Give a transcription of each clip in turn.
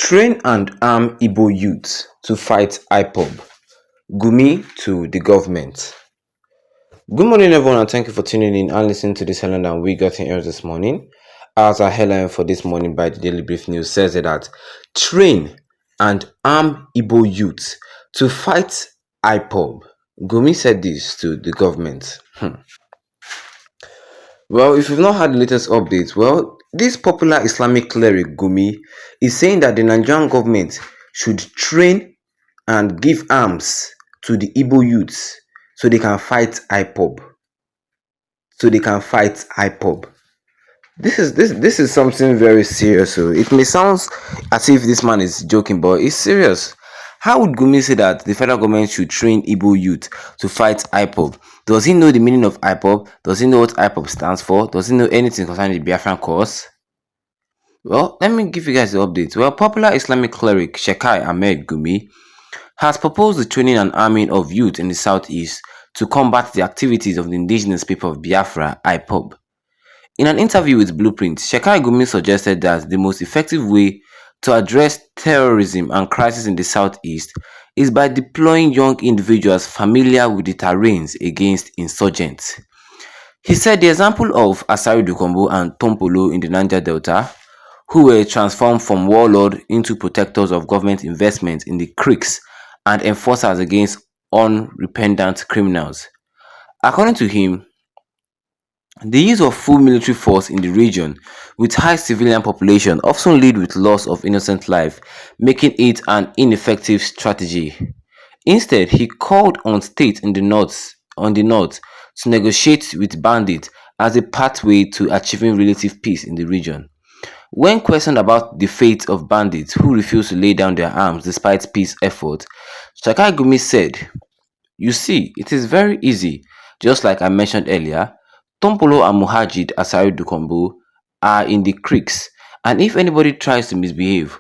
Train and arm Igbo youth to fight IPOB. Gumi to the government. Good morning, everyone, and thank you for tuning in and listening to this headline that we got in here this morning. As our headline for this morning by the Daily Brief News says that train and arm Igbo youth to fight IPOB. Gumi said this to the government. Well, if you've not had the latest updates, this popular Islamic cleric Gumi is saying that the Nigerian government should train and give arms to the Igbo youths so they can fight IPOB. This is something very serious. So it may sound as if this man is joking, but it's serious. How would Gumi say that the federal government should train Igbo youth to fight IPOB? Does he know the meaning of IPOB? Does he know what IPOB stands for? Does he know anything concerning the Biafran cause? Well, let me give you guys the update. Well, popular Islamic cleric Shekai Ahmed Gumi has proposed the training and arming of youth in the southeast to combat the activities of the indigenous people of Biafra, IPOB. In an interview with Blueprint, Shekai Gumi suggested that the most effective way to address terrorism and crisis in the southeast is by deploying young individuals familiar with the terrains against insurgents. He said the example of Asari Dukombo and Tompolo in the Niger Delta, who were transformed from warlords into protectors of government investment in the creeks and enforcers against unrepentant criminals. According to him, the use of full military force in the region with high civilian population often lead with loss of innocent life, making it an ineffective strategy. Instead, he called on states in the north to negotiate with bandits as a pathway to achieving relative peace in the region. When questioned about the fate of bandits who refuse to lay down their arms despite peace efforts, Shakai Gumi said, "You see, it is very easy. Just like I mentioned earlier, Tompolo and Muhajid Asari Dukombo are in the creeks, and if anybody tries to misbehave,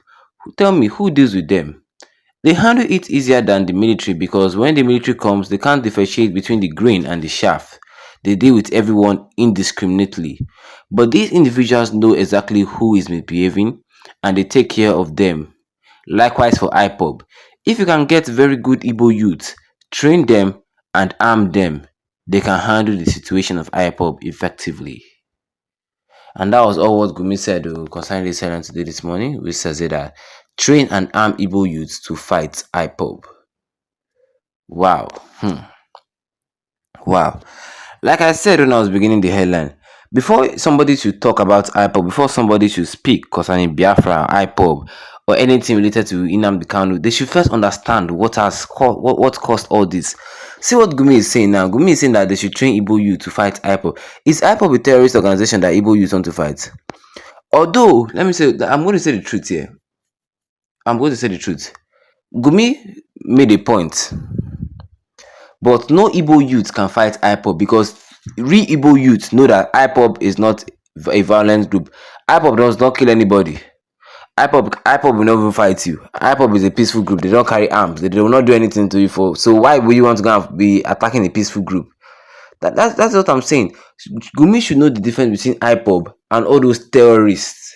tell me who deals with them. They handle it easier than the military because when the military comes, they can't differentiate between the grain and the chaff. They deal with everyone indiscriminately. But these individuals know exactly who is misbehaving and they take care of them. Likewise for IPOB. If you can get very good Igbo youths, train them and arm them, they can handle the situation of IPOB effectively." And that was all what Gumi said concerning this headline today this morning, which says that train and arm Igbo youths to fight IPOB. Wow. Wow. Like I said when I was beginning the headline, before somebody should talk about IPOB, before somebody should speak concerning Biafra, IPOB, or anything related to Nnamdi Kanu, they should first understand what caused all this. See what Gumi is saying now. Gumi is saying that they should train Igbo youth to fight IPOB. Is IPOB a terrorist organization that Igbo youth want to fight? Although, let me say, I'm going to say the truth here. Gumi made a point. But no Igbo youth can fight IPOB because real Igbo youth know that IPOB is not a violent group. IPOB does not kill anybody. IPOB will not even fight you. IPOB is a peaceful group. They don't carry arms. They will not do anything to you for. So why would you want to go and be attacking a peaceful group? That's what I'm saying. Gumi should know the difference between IPOB and all those terrorists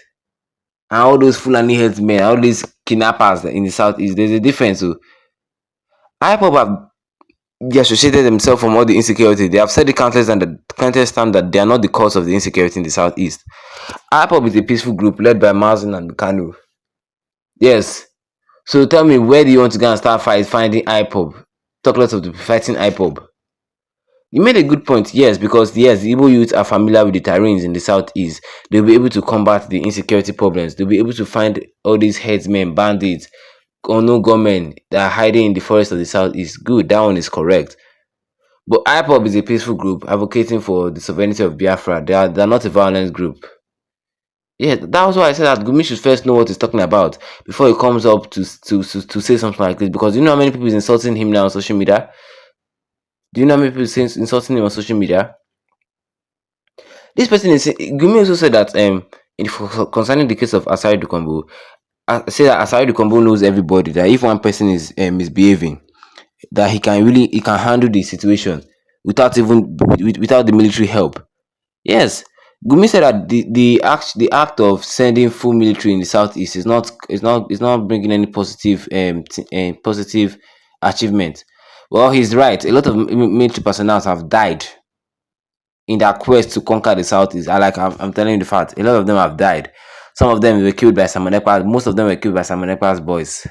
and all those Fulani headsmen, all these kidnappers in the southeast. There's a difference. So IPOB have associated themselves from all the insecurity. They have said the countless time that they are not the cause of the insecurity in the southeast. IPOB is a peaceful group led by Mazin and Kanu. Yes. So tell me, where do you want to go and start finding IPOB? Talk lots of the fighting IPOB. You made a good point, yes, because yes, the Igbo youths are familiar with the terrains in the southeast. They'll be able to combat the insecurity problems. They'll be able to find all these headsmen, bandits, unknown gunmen that are hiding in the forest of the southeast. Good, that one is correct. But IPOB is a peaceful group advocating for the sovereignty of Biafra. They are not a violent group. Yeah, that was why I said that Gumi should first know what he's talking about before he comes up to say something like this. Because you know how many people is insulting him now on social media? Do you know how many people is insulting him on social media? This person is Gumi also said that concerning the case of Asari Dukombo, say that Asari Dukombo knows everybody, that if one person is misbehaving, that he can handle the situation without the military help. Yes, Gumi said that the act of sending full military in the southeast is not bringing any positive achievement. Well, he's right. A lot of military personnel have died in their quest to conquer the southeast. I'm telling you the fact. A lot of them have died. Some of them were killed by Samonekpa. Most of them were killed by Samonekpa's boys.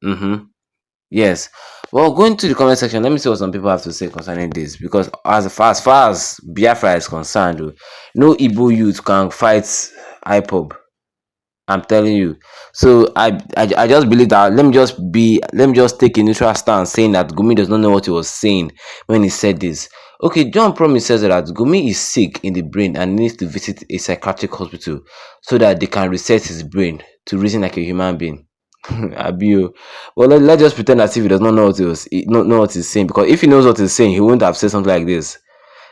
Mm-hmm. Yes. Well, going to the comment section, let me see what some people have to say concerning this. Because as far as Biafra is concerned, no Igbo youth can fight IPOB. I'm telling you. So I just believe that let me just take a neutral stance saying that Gumi does not know what he was saying when he said this. Okay, John Promise says that Gumi is sick in the brain and needs to visit a psychiatric hospital so that they can reset his brain to reason like a human being. Abio. Well, let's just pretend as if he does not know what know what he's saying, because if he knows what he's saying, he wouldn't have said something like this.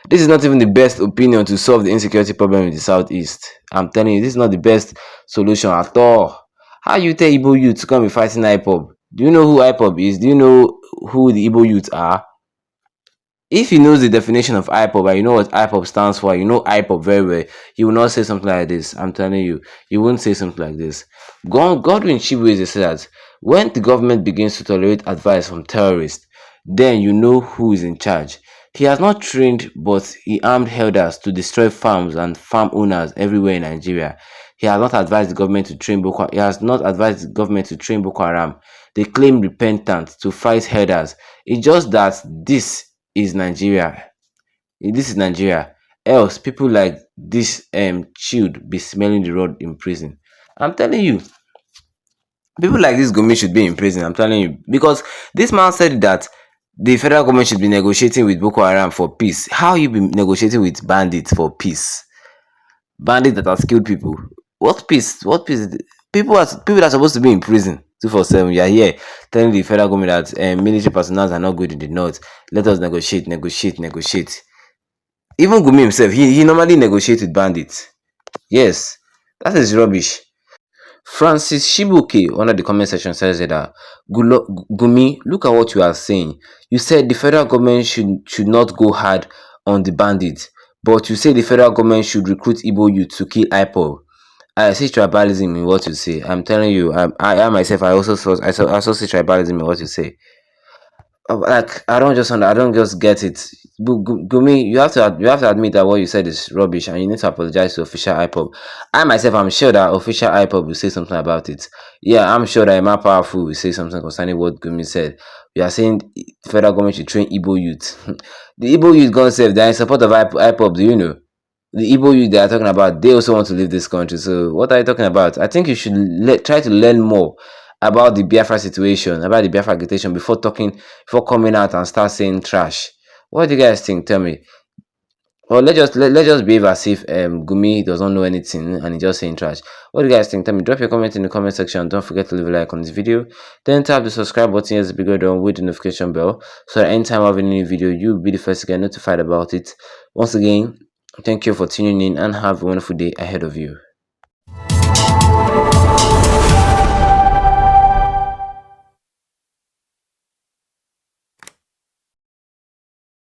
This is not even the best opinion to solve the insecurity problem in the southeast. I'm telling you, this is not the best solution at all. How you tell Igbo youth to come be fighting IPOB? Do you know who IPOB is? Do you know who the Igbo youth are? If he knows the definition of IPOB and you know what IPOB stands for, you know IPOB very well, you will not say something like this. I'm telling you, you won't say something like this. Godwin Chibueze said that when the government begins to tolerate advice from terrorists, then you know who is in charge. He has not trained, but he armed elders to destroy farms and farm owners everywhere in Nigeria. He has not advised the government to train Boko. He has not advised the government to train Boko Haram. They claim repentant to fight herders. It's just that this is Nigeria. This is Nigeria. Else, people like this should be smelling the rod in prison. I'm telling you, people like this Gumi should be in prison. I'm telling you, because this man said that the federal government should be negotiating with Boko Haram for peace. How you be negotiating with bandits for peace? Bandits that have killed people. What peace? What peace? People that are supposed to be in prison 247. You are here telling the federal government that military personnel are not good in the north. Let us negotiate, negotiate, negotiate. Even Gumi himself, he normally negotiates with bandits. Yes, that is rubbish. Francis Shibuke under the comment section says that Gumi, look at what you are saying. You said the federal government should not go hard on the bandits, but you say the federal government should recruit Igbo youth to kill IPOB. I see tribalism in what you say. I'm telling you, I myself, I also see tribalism in what you say. Like I don't just get it. Gumi, you have to admit that what you said is rubbish, and you need to apologize to official IPOB. I myself, I'm sure that official IPOB will say something about it. Yeah, I'm sure that Emma Powerful will say something concerning what Gumi said. We are saying the federal government should train Igbo youth. The Igbo youth gonna say they are in support of IPOB. Do you know? The Igbo youth they are talking about, they also want to leave this country. So what are you talking about? I think you should try to learn more about the Biafra situation, about the Biafra agitation before coming out and start saying trash. What do you guys think? Tell me. Well, let's just behave as if Gumi does not know anything and he's just saying trash. What do you guys think? Tell me. Drop your comment in the comment section. Don't forget to leave a like on this video. Then tap the subscribe button as the bigger down with the notification bell, so that anytime I have a new video, you'll be the first to get notified about it. Once again, thank you for tuning in and have a wonderful day ahead of you.